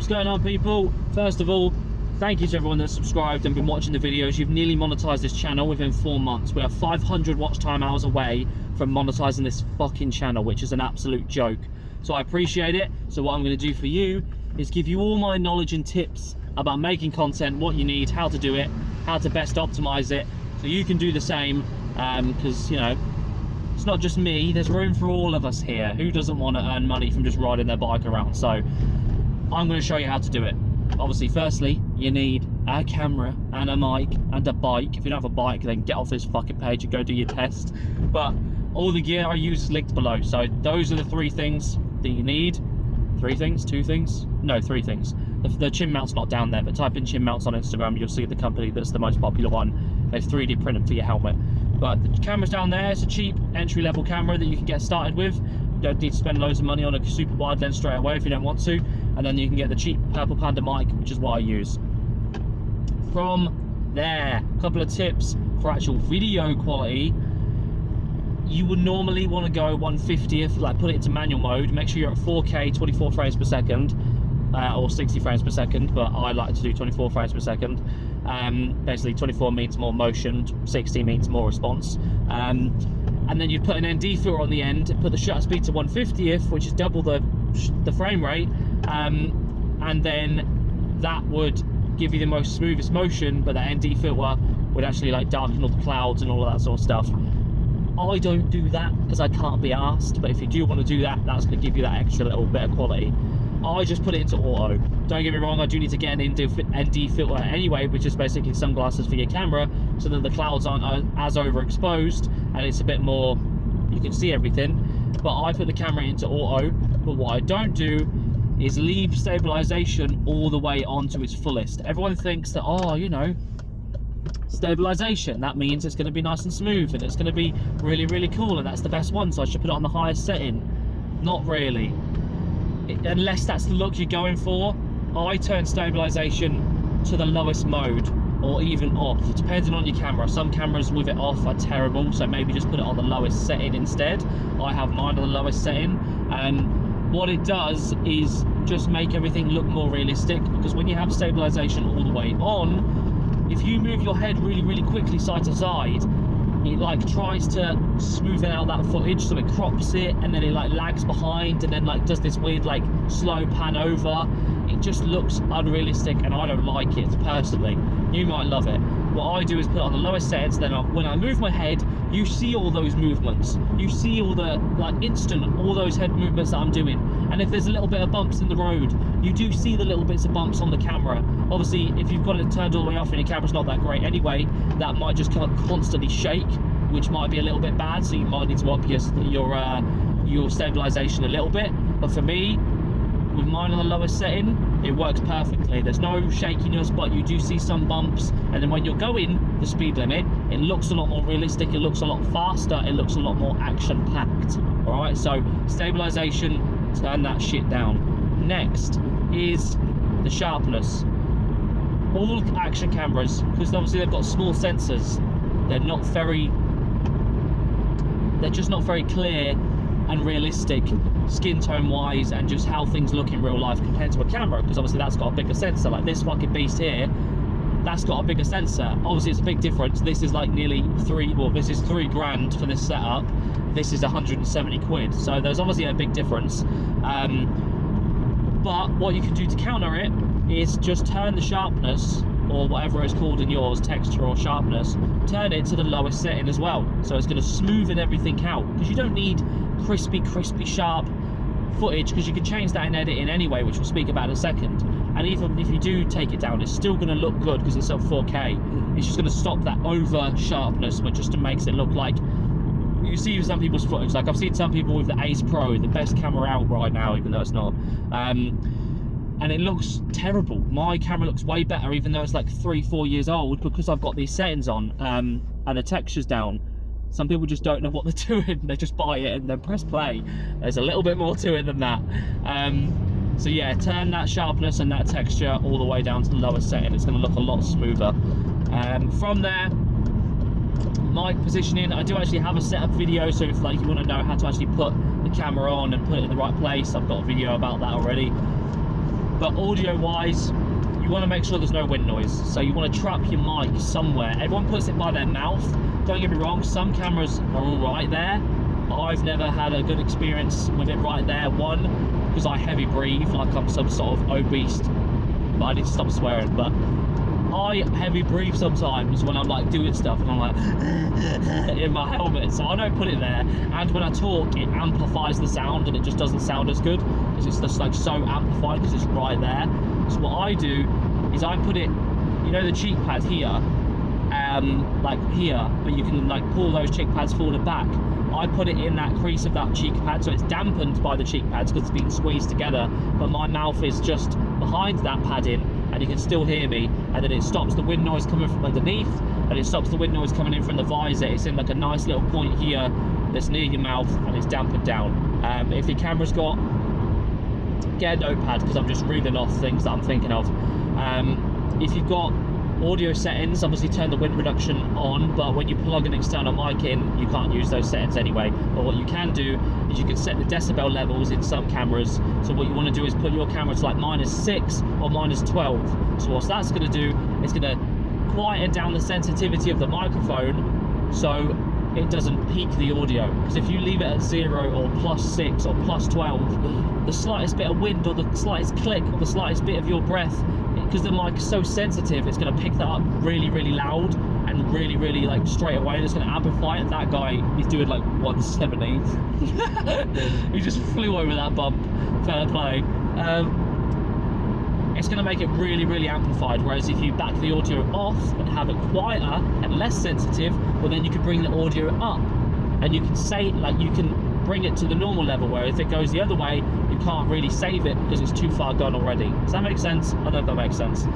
What's going on, people? First of all, thank you to everyone that's subscribed and been watching the videos. You've nearly monetized this channel within 4 months. We are 500 watch time hours away from monetizing this fucking channel, which is an absolute joke. So I appreciate it. So what I'm going to do for you is give you all my knowledge and tips about making content, what you need, how to do it, how to best optimize it, so you can do the same. Because, you know, it's not just me, there's room for all of us here. Who doesn't want to earn money from just riding their bike around? So I'm going to show you how to do it. Obviously, firstly, you need a camera and a mic and a bike. If you don't have a bike, then get off this fucking page and go do your test. But all the gear I use is linked below. So those are the 3 things that you need. 3 things? 2 things? No, 3 things. The chin mount's not down there, but type in chin mounts on Instagram, you'll see the company that's the most popular one. They've 3D printed for your helmet. But the camera's down there. It's a cheap entry-level camera that you can get started with. You don't need to spend loads of money on a super wide lens straight away if you don't want to. And then you can get the cheap Purple Panda mic, which is what I use. From there, a couple of tips for actual video quality. You would normally want to go 1/50th, like put it into manual mode. Make sure you're at 4K, 24 frames per second, or 60 frames per second, but I like to do 24 frames per second. Basically 24 means more motion, 60 means more response. And then you put an ND filter on the end, put the shutter speed to 1/50th, which is double the frame rate, and then that would give you the most smoothest motion, but that ND filter would actually like darken all the clouds and all of that sort of stuff. I don't do that because I can't be arsed, but if you do want to do that, that's going to give you that extra little bit of quality. I just put it into auto. Don't get me wrong, I do need to get an ND filter anyway, which is basically sunglasses for your camera, so that the clouds aren't as overexposed and it's a bit more, you can see everything. But I put the camera into auto, but what I don't do is leave stabilization all the way onto its fullest. Everyone thinks that, oh, you know, stabilization, that means it's going to be nice and smooth and it's going to be really, really cool and that's the best one, so I should put it on the highest setting. Not really. Unless that's the look you're going for, I turn stabilization to the lowest mode or even off, depending on your camera. Some cameras with it off are terrible, so maybe just put it on the lowest setting instead. I have mine on the lowest setting, and what it does is just make everything look more realistic, because when you have stabilization all the way on, if you move your head really, really quickly side to side, it like tries to smoothen out that footage, so it crops it and then it like lags behind and then like does this weird like slow pan over. It just looks unrealistic and I don't like it personally. You might love it. What I do is put it on the lowest settings, then when I move my head, you see all those movements. You see all the like instant, all those head movements that I'm doing. And if there's a little bit of bumps in the road, you do see the little bits of bumps on the camera. Obviously, if you've got it turned all the way off and your camera's not that great anyway, that might just constantly shake, which might be a little bit bad, so you might need to up your stabilization a little bit. But for me, with mine on the lowest setting, it works perfectly. There's no shakiness, but you do see some bumps, and then when you're going the speed limit, it looks a lot more realistic, it looks a lot faster, it looks a lot more action-packed. Alright, so stabilization, turn that shit down. Next is the sharpness. All action cameras, because obviously they've got small sensors, they're just not very clear and realistic skin tone wise and just how things look in real life compared to a camera, because obviously that's got a bigger sensor. Like this fucking beast here, that's got a bigger sensor. Obviously it's a big difference. This is like nearly this is 3 grand for this setup. This is 170 quid, so there's obviously a big difference. But what you can do to counter it is just turn the sharpness, or whatever it's called in yours, texture or sharpness, turn it to the lowest setting as well. So it's going to smoothen everything out, because you don't need crispy sharp footage, because you can change that in editing anyway, which we'll speak about in a second. And even if you do take it down, it's still going to look good because it's at 4K. It's just going to stop that over sharpness, which just makes it look like, you see some people's footage, like I've seen some people with the Ace Pro, the best camera out right now, even though it's not, and it looks terrible. My camera looks way better, even though it's like 3-4 years old, because I've got these settings on, and the texture's down. Some people just don't know what they're doing. They just buy it and then press play. There's a little bit more to it than that. So yeah, turn that sharpness and that texture all the way down to the lowest setting. It's going to look a lot smoother. From there, mic positioning. I do actually have a setup video, so if like you want to know how to actually put the camera on and put it in the right place, I've got a video about that already. But audio-wise, you want to make sure there's no wind noise. So you want to trap your mic somewhere. Everyone puts it by their mouth. Don't get me wrong, some cameras are all right there. I've never had a good experience with it right there. One, because I heavy breathe like I'm some sort of obese, but I need to stop swearing, but I heavy breathe sometimes when I'm like doing stuff and I'm like in my helmet, so I don't put it there. And when I talk, it amplifies the sound and it just doesn't sound as good because it's just like so amplified because it's right there. So what I do is I put it, you know, the cheek pad here, like here, but you can like pull those cheek pads forward and back. I put it in that crease of that cheek pad, so it's dampened by the cheek pads because it's being squeezed together, but my mouth is just behind that padding and you can still hear me, and then it stops the wind noise coming from underneath and it stops the wind noise coming in from the visor. It's in like a nice little point here that's near your mouth and it's dampened down. If your camera's got, get a notepad because I'm just reading off things that I'm thinking of. If you've got audio settings, obviously turn the wind reduction on, but when you plug an external mic in, you can't use those settings anyway. But what you can do is you can set the decibel levels in some cameras. So what you want to do is put your camera to like -6 or -12. So what that's going to do is going to quieten down the sensitivity of the microphone so it doesn't peak the audio. Because if you leave it at 0 or +6 or +12, the slightest bit of wind or the slightest click or the slightest bit of your breath, because the mic is so sensitive, it's going to pick that up really, really loud and really, really like straight away, and it's going to amplify it. That guy, he's doing like 170. He just flew over that bump. Fair play. It's going to make it really, really amplified, whereas if you back the audio off and have it quieter and less sensitive, well then you can bring the audio up and you can say, like, you can bring it to the normal level, where if it goes the other way, you can't really save it because it's too far gone already. Does that make sense? I don't know if that makes sense.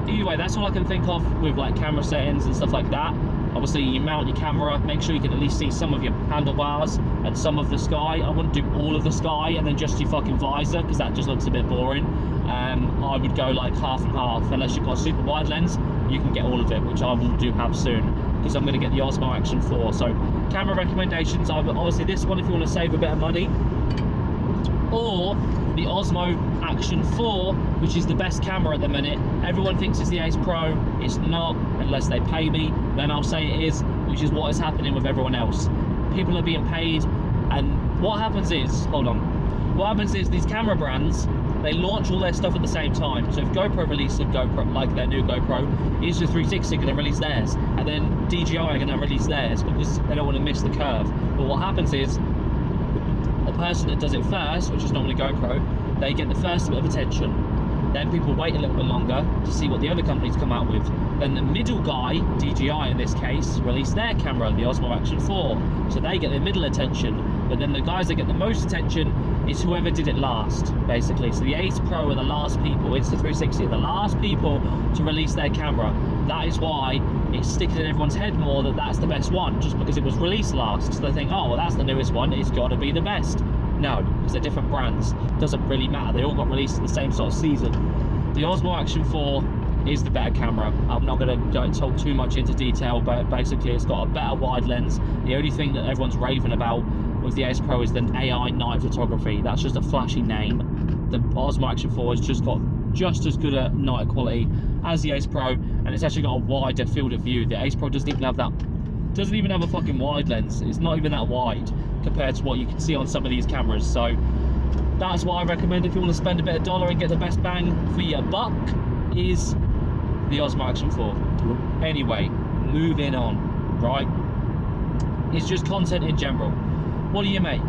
Either way, that's all I can think of with like camera settings and stuff like that. Obviously, you mount your camera, make sure you can at least see some of your handlebars and some of the sky. I wouldn't do all of the sky and then just your fucking visor, because that just looks a bit boring. I would go like half and half. Unless you've got a super wide lens, you can get all of it, which I will do have soon, because I'm going to get the Osmo Action 4. So camera recommendations, obviously this one if you want to save a bit of money, or the Osmo Action 4, which is the best camera at the minute. Everyone thinks it's the Ace Pro. It's not, unless they pay me, then I'll say it is, which is what is happening with everyone else. People are being paid, and what happens is, what happens is these camera brands, they launch all their stuff at the same time. So if GoPro releases a GoPro, like their new GoPro, Insta360 are going to release theirs, and then DJI are going to release theirs because they don't want to miss the curve. But what happens is, the person that does it first, which is normally GoPro, they get the first bit of attention. Then people wait a little bit longer to see what the other companies come out with. Then the middle guy, DJI in this case, release their camera, the Osmo Action 4. So they get the middle attention. But then the guys that get the most attention is whoever did it last, basically. So the Ace Pro are the last people, Insta360 are the last people to release their camera. That is why it's sticking in everyone's head more that that's the best one, just because it was released last. So they think, oh, well, that's the newest one, it's got to be the best. No, because they're different brands. Doesn't really matter. They all got released in the same sort of season. The Osmo Action 4 is the better camera. I'm not going to talk too much into detail, but basically it's got a better wide lens. The only thing that everyone's raving about with the Ace Pro is the AI night photography. That's just a flashy name. The Osmo Action 4 has just got just as good a night quality as the Ace Pro, and it's actually got a wider field of view. The Ace Pro doesn't even have a fucking wide lens. It's not even that wide compared to what you can see on some of these cameras. So that's what I recommend if you want to spend a bit of dollar and get the best bang for your buck, is the Osmo Action 4. Anyway, moving on, right? It's just content in general. What do you make?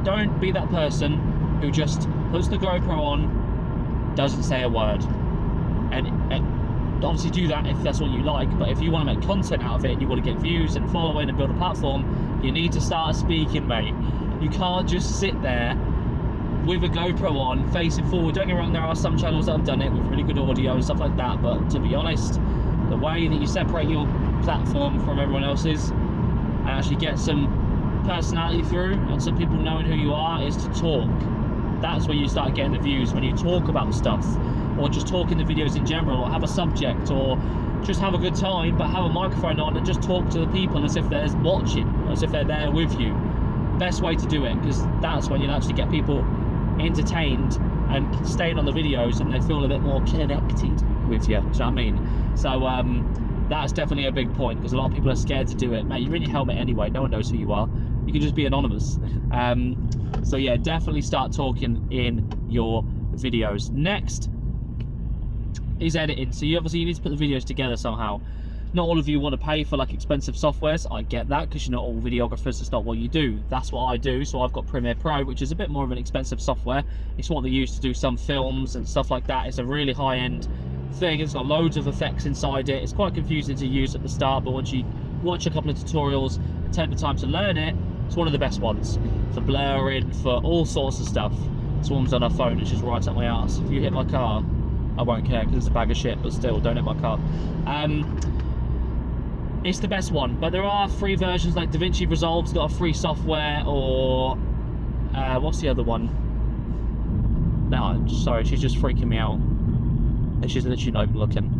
Don't be that person who just puts the GoPro on, doesn't say a word. And obviously do that if that's what you like, but if you want to make content out of it, you want to get views and following and build a platform, you need to start speaking, mate. You can't just sit there with a GoPro on, facing forward. Don't get me wrong, there are some channels that have done it with really good audio and stuff like that, but to be honest, the way that you separate your platform from everyone else's and actually get some personality through and some people knowing who you are is to talk. That's where you start getting the views, when you talk about stuff, or just talk in the videos in general, or have a subject, or just have a good time but have a microphone on and just talk to the people as if they're watching, as if they're there with you. Best way to do it, because that's when you'll actually get people entertained and staying on the videos, and they feel a bit more connected with you. Do you know what I mean? So that's definitely a big point, because a lot of people are scared to do it. Mate, you're in your helmet anyway, no one knows who you are. You can just be anonymous. So yeah, definitely start talking in your videos. Next is editing. So you need to put the videos together somehow. Not all of you want to pay for like expensive softwares. I get that, because you're not all videographers. It's not what you do. That's what I do. So I've got Premiere Pro, which is a bit more of an expensive software. It's what they use to do some films and stuff like that. It's a really high-end thing. It's got loads of effects inside it. It's quite confusing to use at the start, but once you watch a couple of tutorials and take the time to learn it, it's one of the best ones for blurring, for all sorts of stuff. This woman's on her phone and she's right up my ass. If you hit my car, I won't care, because it's a bag of shit, but still, don't hit my car. It's the best one, but there are free versions, like DaVinci Resolve's got a free software, or what's the other one? No, sorry, she's just freaking me out. She's literally not even looking.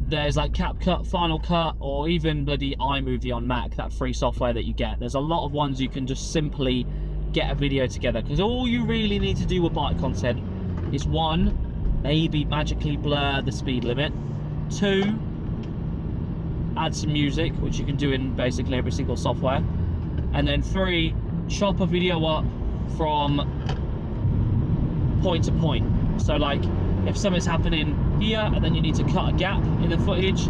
There's like CapCut, Final Cut, or even bloody iMovie on Mac, that free software that you get. There's a lot of ones you can just simply get a video together, because all you really need to do with bike content is, one, maybe magically blur the speed limit. 2, add some music, which you can do in basically every single software. And then 3, chop a video up from point to point. So like, if something's happening here and then you need to cut a gap in the footage,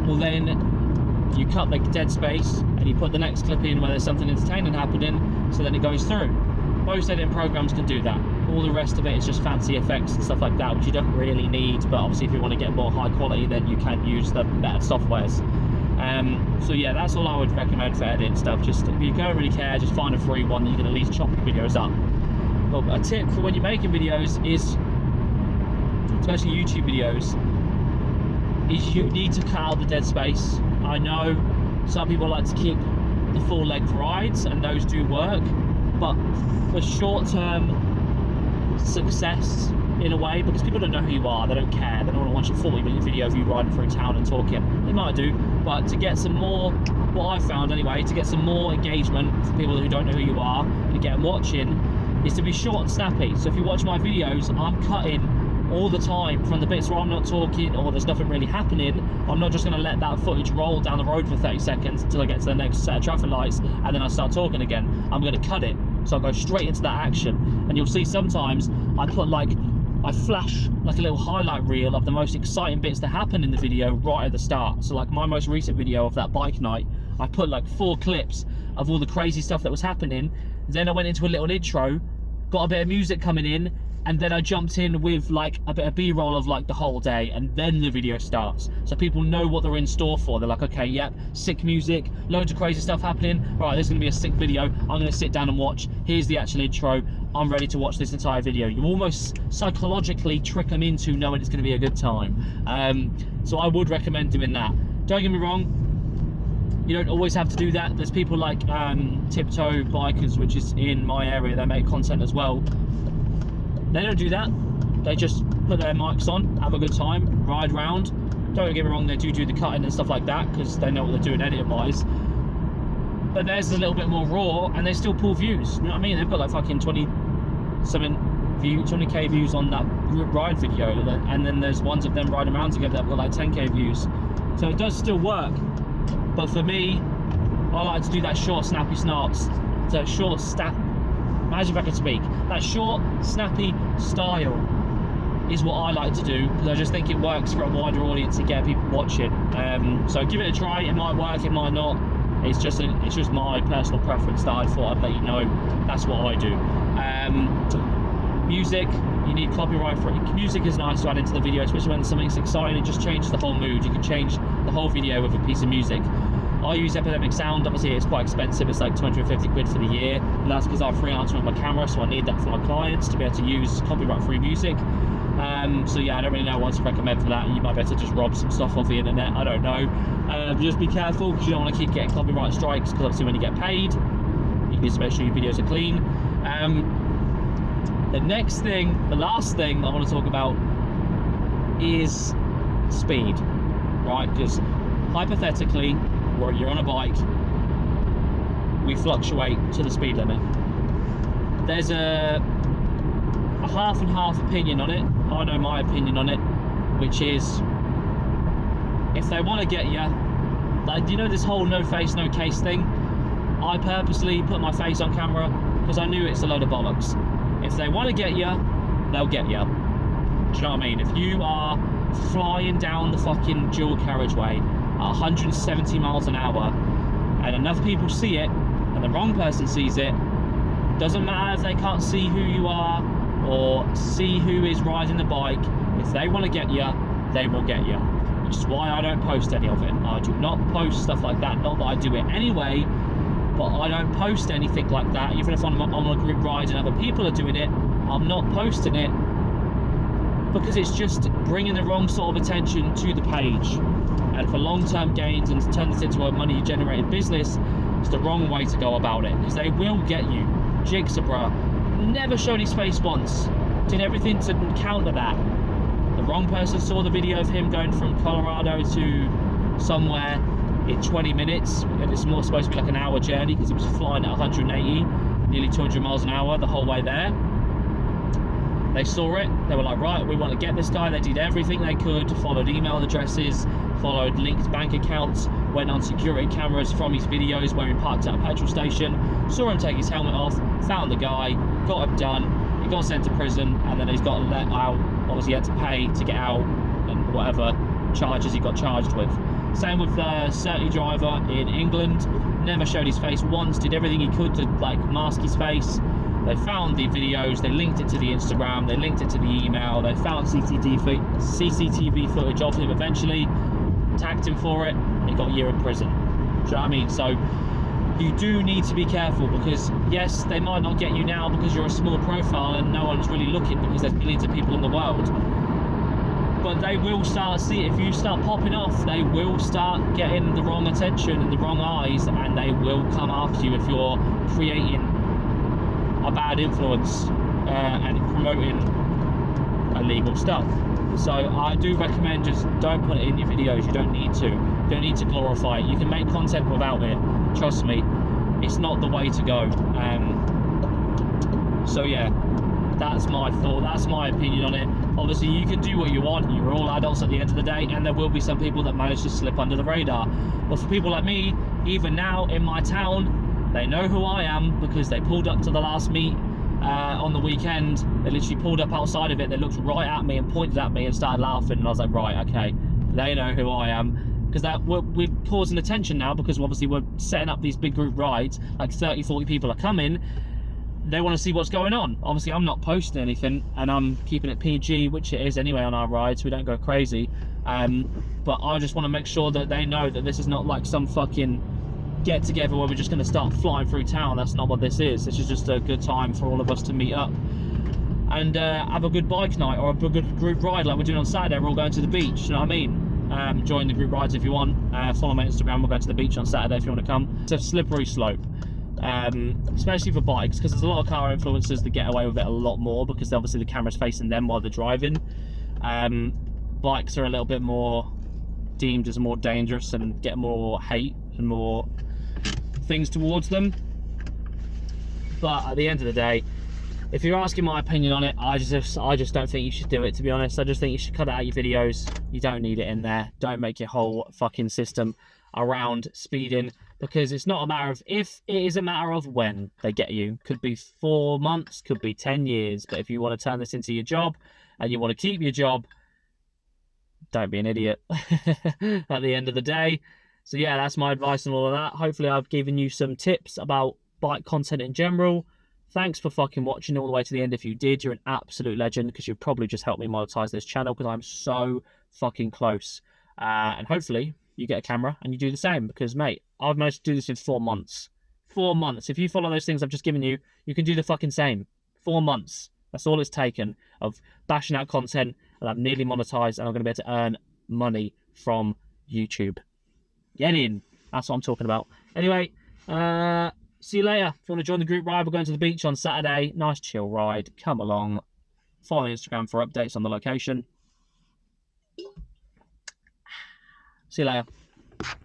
well then you cut the dead space and you put the next clip in where there's something entertaining happening, so then it goes through. Most editing programs can do that. All the rest of it is just fancy effects and stuff like that, which you don't really need, but obviously if you want to get more high quality, then you can use the better softwares. So yeah, that's all I would recommend for editing stuff. Just, if you don't really care, just find a free one that you can at least chop your videos up. But a tip for when you're making videos is, especially YouTube videos, is you need to cut out the dead space. I know some people like to keep the full length rides, and those do work, but for short-term success, in a way, because people don't know who you are, they don't care, they don't want to watch a 40-minute video of you riding through town and talking. They might do, but to get some more, what I've found anyway, to get some more engagement for people who don't know who you are and get them watching, is to be short and snappy. So if you watch my videos, I'm cutting all the time from the bits where I'm not talking or there's nothing really happening. I'm not just going to let that footage roll down the road for 30 seconds until I get to the next set of traffic lights and then I start talking again. I'm going to cut it, so I go straight into that action. And you'll see sometimes I flash like a little highlight reel of the most exciting bits that happen in the video right at the start. So like my most recent video of that bike night, I put like 4 clips of all the crazy stuff that was happening. Then I went into a little intro, got a bit of music coming in, and then I jumped in with like a bit of B-roll of like the whole day, and then the video starts. So people know what they're in store for. They're like, okay, yep, sick music, loads of crazy stuff happening. Right, this is gonna be a sick video. I'm gonna sit down and watch. Here's the actual intro. I'm ready to watch this entire video. You almost psychologically trick them into knowing it's gonna be a good time. So I would recommend doing that. Don't get me wrong, you don't always have to do that. There's people like Tiptoe Bikers, which is in my area, they make content as well. They don't do that. They just put their mics on, have a good time, ride around. Don't get me wrong, they do the cutting and stuff like that, because they know what they're doing editing wise. But there's a little bit more raw, and they still pull views. You know what I mean? They've got like fucking 20k views on that ride video, and then there's ones of them riding around together that have got like 10k views. So it does still work. But for me, I like to do that short, snappy snaps. So short, imagine if I could speak. That short, snappy style is what I like to do, because I just think it works for a wider audience to get people watching. So give it a try. It might work, it might not. It's just my personal preference that I thought I'd let you know. That's what I do. Music, you need copyright for it. Music is nice to add into the video, especially when something's exciting. It just changes the whole mood. You can change the whole video with a piece of music. I use Epidemic Sound. Obviously it's quite expensive, it's like 250 quid for the year, and that's because I freelance with my camera, so I need that for my clients to be able to use copyright free music. So yeah, I don't really know what to recommend for that. You might better just rob some stuff off the internet, I don't know. Just be careful, because you don't want to keep getting copyright strikes, because obviously when you get paid, you need to make sure your videos are clean. The last thing I want to talk about is speed, right? Because hypothetically, where you're on a bike, we fluctuate to the speed limit. there's a half and half opinion on it. I know my opinion on it, which is, if they want to get you, like, you know, this whole no face, no case thing. I purposely put my face on camera because I knew it's a load of bollocks. If they want to get you, they'll get you. Do you know what I mean? If you are flying down the fucking dual carriageway at 170 miles an hour and enough people see it and the wrong person sees it, doesn't matter if they can't see who you are or see who is riding the bike, if they want to get you, they will get you. Which is why I don't post any of it. I do not post stuff like that. Not that I do it anyway, but I don't post anything like that. Even if I'm on a group ride and other people are doing it, I'm not posting it, because it's just bringing the wrong sort of attention to the page. And for long-term gains and to turn this into a money-generated business, it's the wrong way to go about it, because they will get you. Jigsaw never showed his face once, did everything to counter that. The wrong person saw the video of him going from Colorado to somewhere in 20 minutes, and it's more supposed to be like an hour journey because he was flying at 180, nearly 200 miles an hour the whole way there. They saw it, they were like, right, we want to get this guy. They did everything they could, followed email addresses, followed linked bank accounts, went on security cameras from his videos where he parked at a petrol station, saw him take his helmet off, found the guy, got him done, he got sent to prison, and then he's got let out. Obviously he had to pay to get out and whatever charges he got charged with. Same with the Certi driver in England, never showed his face once, did everything he could to like mask his face. They found the videos, they linked it to the Instagram, they linked it to the email, they found CCTV footage of him eventually, tagged him for it, and he got a year in prison. Do you know what I mean? So you do need to be careful, because yes, they might not get you now because you're a small profile and no one's really looking because there's millions of people in the world. But they will start seeing, if you start popping off, they will start getting the wrong attention and the wrong eyes, and they will come after you if you're creating a bad influence and promoting illegal stuff. So I do recommend just don't put it in your videos. You don't need to. You don't need to glorify it. You can make content without it. Trust me, it's not the way to go. So yeah, that's my thought. That's my opinion on it. Obviously, you can do what you want. You're all adults at the end of the day, and there will be some people that manage to slip under the radar. But for people like me, even now in my town, they know who I am because they pulled up to the last meet on the weekend. They literally pulled up outside of it. They looked right at me and pointed at me and started laughing. And I was like, right, okay, they know who I am. Because we're causing attention now, because obviously we're setting up these big group rides. Like 30, 40 people are coming. They want to see what's going on. Obviously, I'm not posting anything, and I'm keeping it PG, which it is anyway on our rides. We don't go crazy. But I just want to make sure that they know that this is not like some fucking get together where we're just going to start flying through town. That's not what this is. This is just a good time for all of us to meet up and have a good bike night, or a good group ride like we're doing on Saturday. We're all going to the beach, you know what I mean? Join the group rides if you want. Follow my Instagram. We'll go to the beach on Saturday if you want to come. It's a slippery slope, especially for bikes, because there's a lot of car influencers that get away with it a lot more because obviously the camera's facing them while they're driving. Bikes are a little bit more deemed as more dangerous and get more hate and more things towards them. But at the end of the day, if you're asking my opinion on it, I just don't think you should do it, to be honest. I just think you should cut it out of your videos. You don't need it in there. Don't make your whole fucking system around speeding, because it's not a matter of if, it is a matter of when they get you. Could be 4 months, could be 10 years. But if you want to turn this into your job and you want to keep your job, don't be an idiot at the end of the day. So yeah, that's my advice on all of that. Hopefully I've given you some tips about bike content in general. Thanks for fucking watching all the way to the end. If you did, you're an absolute legend, because you probably just helped me monetize this channel, because I'm so fucking close. And hopefully you get a camera and you do the same, because mate, I've managed to do this in 4 months. 4 months. If you follow those things I've just given you, you can do the fucking same. 4 months. That's all it's taken of bashing out content, and I'm nearly monetized, and I'm going to be able to earn money from YouTube. Get in. That's what I'm talking about. Anyway, see you later. If you want to join the group ride, we're going to the beach on Saturday. Nice chill ride. Come along. Follow Instagram for updates on the location. See you later.